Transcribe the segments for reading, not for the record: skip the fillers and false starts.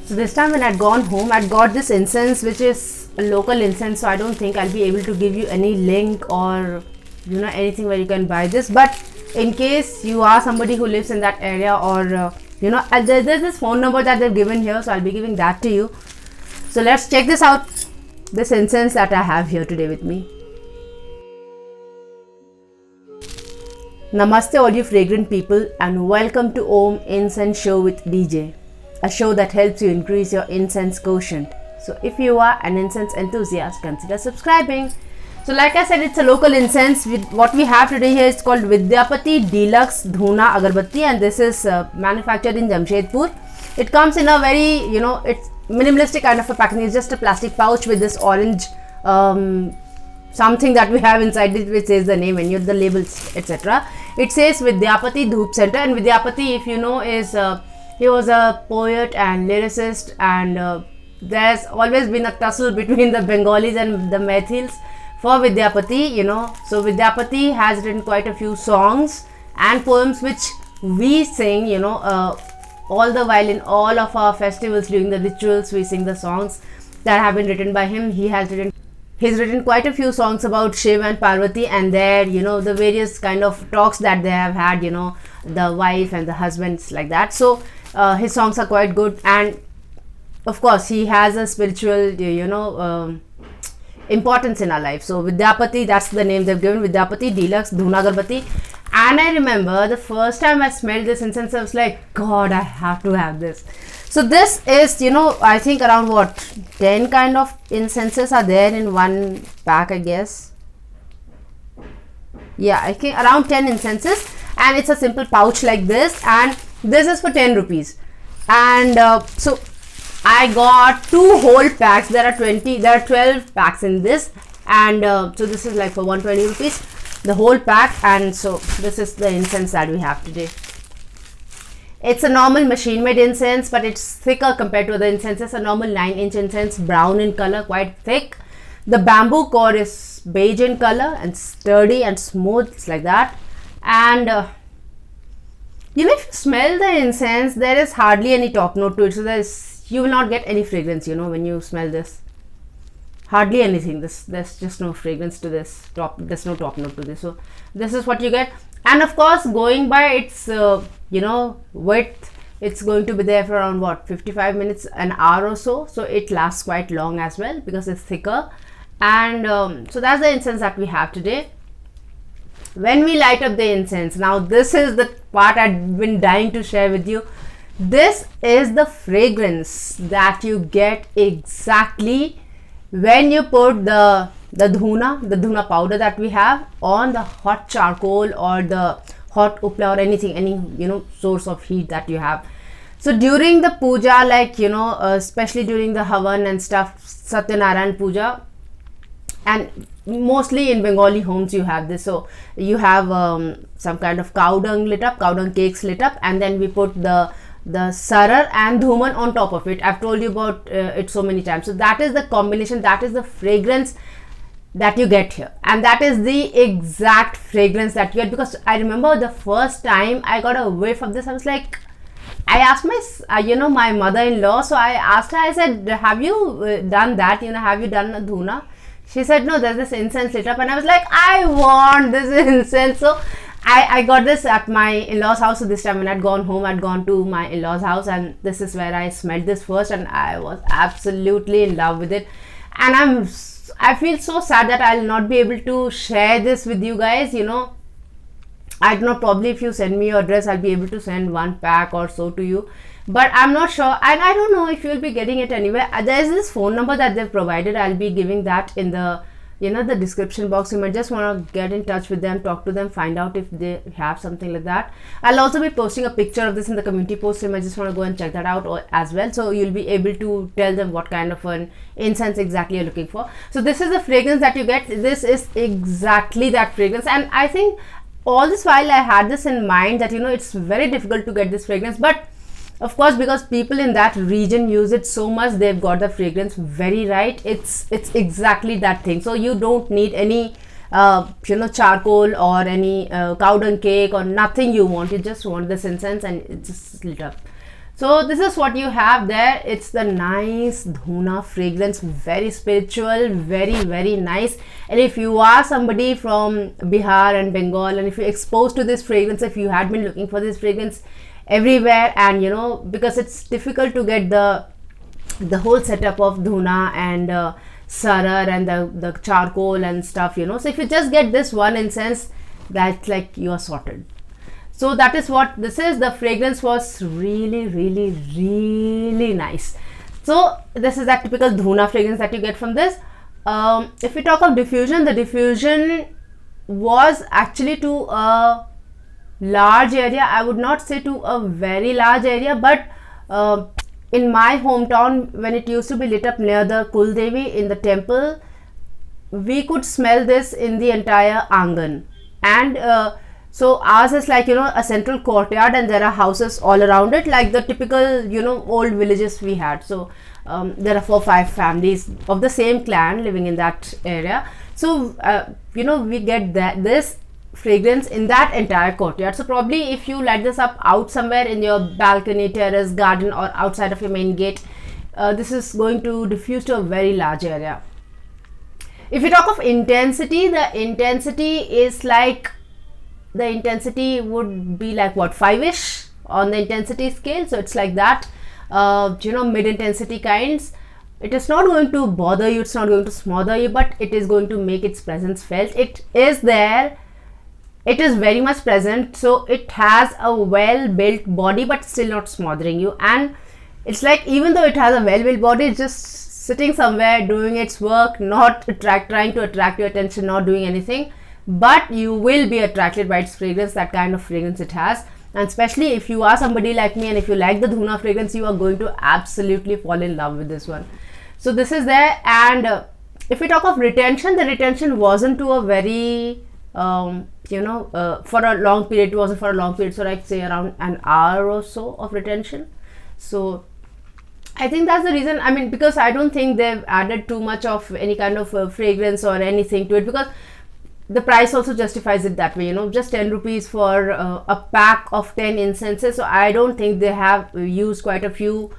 So this time when I'd gone home, I'd got this incense, which is a local incense, so I don't think I'll be able to give you any link or anything where you can buy this. But in case you are somebody who lives in that area, or there's this phone number that they've given here, so I'll be giving that to you. So let's check this out, this incense that I have here today with me. Namaste all you fragrant people, and welcome to Om Incense Show with DJ, a show that helps you increase your incense quotient. So if you are an incense enthusiast, consider subscribing. So like I said, it's a local incense. What we have today here is called VIDYAPATI Deluxe Dhoona Agarbatti, and this is manufactured in Jamshedpur. It comes in a very, it's minimalistic kind of a packaging. It's just a plastic pouch with this orange something that we have inside it, which says the name and the labels, etc. It says VIDYAPATI Dhoop Center, and VIDYAPATI, if you know, is he was a poet and lyricist, and there's always been a tussle between the Bengalis and the Maithils for VIDYAPATI, So VIDYAPATI has written quite a few songs and poems which we sing, all the while in all of our festivals. During the rituals, we sing the songs that have been written by him. He's written quite a few songs about Shiv and Parvati and their, the various kind of talks that they have had, the wife and the husbands, like that. So his songs are quite good, and of course he has a spiritual, importance in our life. So VIDYAPATI, that's the name they've given, VIDYAPATI Deluxe Dhoona Agarbatti. And I remember the first time I smelled this incense, I was like, God, I have to have this. So this is, I think around 10 kind of incenses are there in one pack, I guess. Yeah, I think around 10 incenses, and it's a simple pouch like this, and this is for 10 rupees. And so I got 2 whole packs. There are 12 packs in this, and so this is like for 120 rupees, the whole pack. And so this is the incense that we have today. It's a normal machine made incense, but it's thicker compared to other incenses. A normal 9-inch incense, brown in color, quite thick. The bamboo core is beige in color and sturdy and smooth. It's like that. And if you smell the incense, there is hardly any top note to it. So you will not get any fragrance, when you smell this. Hardly anything. There's just no fragrance to this. There's no top note to this. So this is what you get. And of course, going by its width, it's going to be there for around 55 minutes, an hour or so. So it lasts quite long as well because it's thicker. And so that's the incense that we have today. When we light up the incense, now this is the part I've been dying to share with you. This is the fragrance that you get exactly when you put the dhoona powder that we have on the hot charcoal or the hot upla or anything, any source of heat that you have. So during the puja, like especially during the havan and stuff, Satyanarayan puja, and mostly in Bengali homes you have this. So you have some kind of cow dung lit up, cow dung cakes lit up, and then we put the sarar and dhuman on top of it. I've told you about it so many times. So that is the combination, that is the fragrance that you get here, and that is the exact fragrance that you get. Because I remember the first time I got a whiff of this, I was like, I asked my my mother-in-law, so I asked her, I said, have you done that, have you done a dhoona? She said, no, there's this incense lit up. And I was like, I want this incense. So I got this at my in-laws house. So this time when I'd gone home, I'd gone to my in-laws house, and this is where I smelled this first, and I was absolutely in love with it. And I feel so sad that I'll not be able to share this with you guys. I don't know, probably if you send me your address, I'll be able to send 1 pack or so to you, but I'm not sure, and I don't know if you'll be getting it anywhere. There's this phone number that they've provided. I'll be giving that in the the description box. You might just want to get in touch with them, talk to them, find out if they have something like that. I'll also be posting a picture of this in the community post, so you might just want to go and check that out as well. So you'll be able to tell them what kind of an incense exactly you're looking for. So this is the fragrance that you get. This is exactly that fragrance, and I think all this while I had this in mind that it's very difficult to get this fragrance, but of course, because people in that region use it so much, they've got the fragrance very right. It's exactly that thing. So you don't need any charcoal or any cow dung cake or nothing. You just want this incense, and it's just lit up. So this is what you have there. It's the nice Dhoona fragrance, very spiritual, very nice. And if you are somebody from Bihar and Bengal, and if you're exposed to this fragrance, if you had been looking for this fragrance everywhere, and you know, because it's difficult to get the whole setup of Dhoona and Sarar and the charcoal and stuff, you know. So if you just get this one incense, that's like you are sorted. So that is what this is. The fragrance was really nice. So this is that typical Dhoona fragrance that you get from this. If we talk of diffusion, the diffusion was actually to a large area. I would not say to a very large area, but in my hometown, when it used to be lit up near the Kul Devi in the temple, we could smell this in the entire Angan. And so ours is like, you know, a central courtyard, and there are houses all around it, like the typical, you know, old villages we had. So there are 4 or 5 families of the same clan living in that area. So you know, we get this fragrance in that entire courtyard. So probably if you light this up out somewhere in your balcony, terrace, garden, or outside of your main gate, this is going to diffuse to a very large area. If you talk of intensity, the intensity is like, the intensity would be like what, 5-ish on the intensity scale. So it's like that, you know, mid intensity kinds. It is not going to bother you, it's not going to smother you, but it is going to make its presence felt. It is there, it is very much present. So it has a well built body, but still not smothering you. And it's like, even though it has a well built body, it's just sitting somewhere doing its work, not trying to attract your attention, not doing anything. But you will be attracted by its fragrance, that kind of fragrance it has. And especially if you are somebody like me, and if you like the Dhoona fragrance, you are going to absolutely fall in love with this one. So this is there. And if we talk of retention, the retention wasn't to a very you know, for a long period. It wasn't for a long period, so I'd say around an hour or so of retention. So I think that's the reason. I mean, because I don't think they've added too much of any kind of fragrance or anything to it, because the price also justifies it that way, you know, just 10 rupees for a pack of 10 incenses. So I don't think they have used quite a few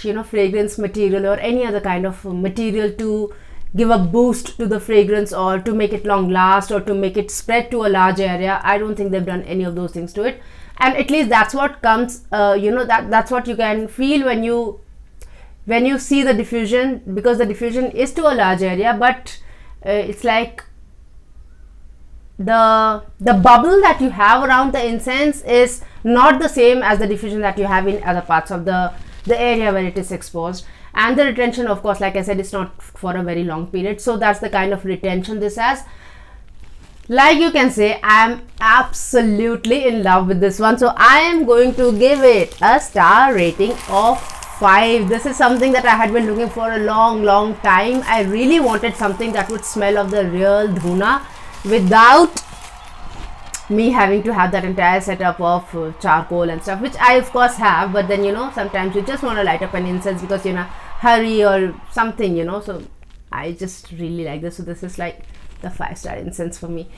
you know, fragrance material or any other kind of material to give a boost to the fragrance, or to make it long last, or to make it spread to a large area. I don't think they've done any of those things to it. And at least that's what comes, you know, that's what you can feel when you see the diffusion, because the diffusion is to a large area, but it's like the bubble that you have around the incense is not the same as the diffusion that you have in other parts of the area where it is exposed. And the retention, of course, like I said, it's not for a very long period. So that's the kind of retention this has. Like you can say, I am absolutely in love with this one. So I am going to give it a star rating of 5. This is something that I had been looking for a long time. I really wanted something that would smell of the real Dhoona without me having to have that entire setup of charcoal and stuff, which I of course have. But then, you know, sometimes you just want to light up an incense because you're in a hurry or something, you know. So I just really like this. So this is like the 5-star incense for me.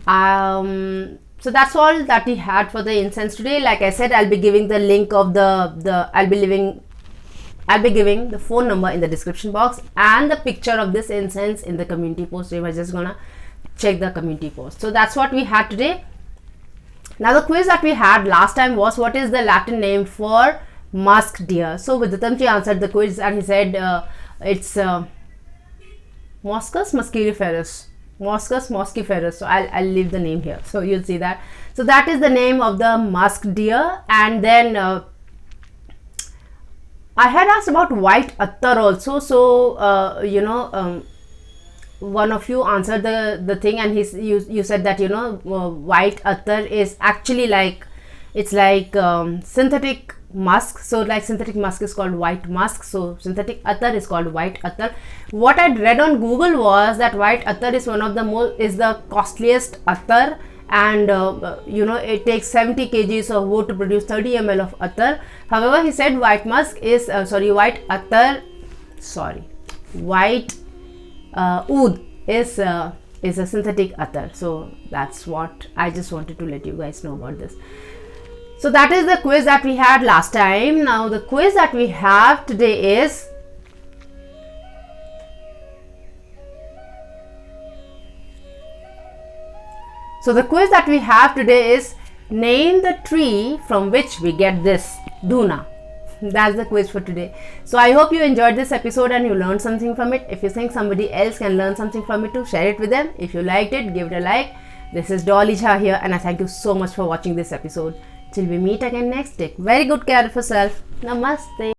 So that's all that we had for the incense today. Like I said, I'll be giving the link of I'll be giving the phone number in the description box and the picture of this incense in the community post. So you are just gonna check the community post. So that's what we had today. Now the quiz that we had last time was, what is the Latin name for musk deer? So Vidyatamji answered the quiz and he said it's Moschus musciferus. Moschus musciferus. So I'll leave the name here, so you'll see that. So that is the name of the musk deer. And then I had asked about white attar also. So you know, one of you answered the thing, and you said that, you know, white attar is actually like, it's like synthetic musk. So like synthetic musk is called white musk, so synthetic attar is called white attar. What I read on Google was that white attar is one of the costliest attar, and you know, it takes 70 kgs of wood to produce 30 ml of attar. However, he said white oud is a synthetic attar. So that's what I just wanted to let you guys know about this. So that is the quiz that we had last time. Now the quiz that we have today is, name the tree from which we get this dhoona. That's the quiz for today. So I hope you enjoyed this episode and you learned something from it. If you think somebody else can learn something from it too, share it with them. If you liked it, give it a like. This is Dolly Jha here, and I thank you so much for watching this episode. Till we meet again next, take very good care of yourself. Namaste.